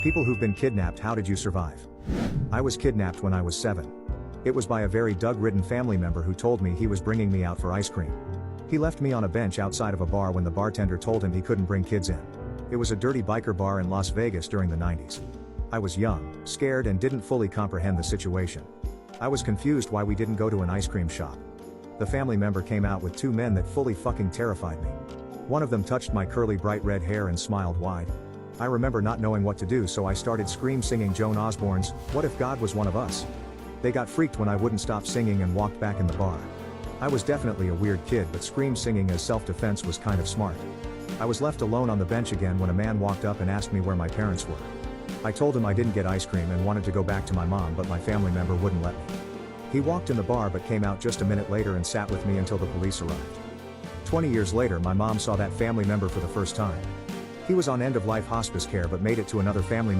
People who've been kidnapped, how did you survive? I was kidnapped when I was 7. It was by a very drug-ridden family member who told me he was bringing me out for ice cream. He left me on a bench outside of a bar when the bartender told him he couldn't bring kids in. It was a dirty biker bar in Las Vegas during the 90s. I was young, scared, and didn't fully comprehend the situation. I was confused why we didn't go to an ice cream shop. The family member came out with 2 men that fully fucking terrified me. One of them touched my curly bright red hair and smiled wide. I remember not knowing what to do, so I started singing Joan Osborne's "What If God Was One of Us." They got freaked when I wouldn't stop singing and walked back in the bar. I was definitely a weird kid, but singing as self-defense was kind of smart. I was left alone on the bench again when a man walked up and asked me where my parents were. I told him I didn't get ice cream and wanted to go back to my mom, but my family member wouldn't let me. He walked in the bar but came out just a minute later and sat with me until the police arrived. 20 years later, my mom saw that family member for the first time. He was on end-of-life hospice care but made it to another family member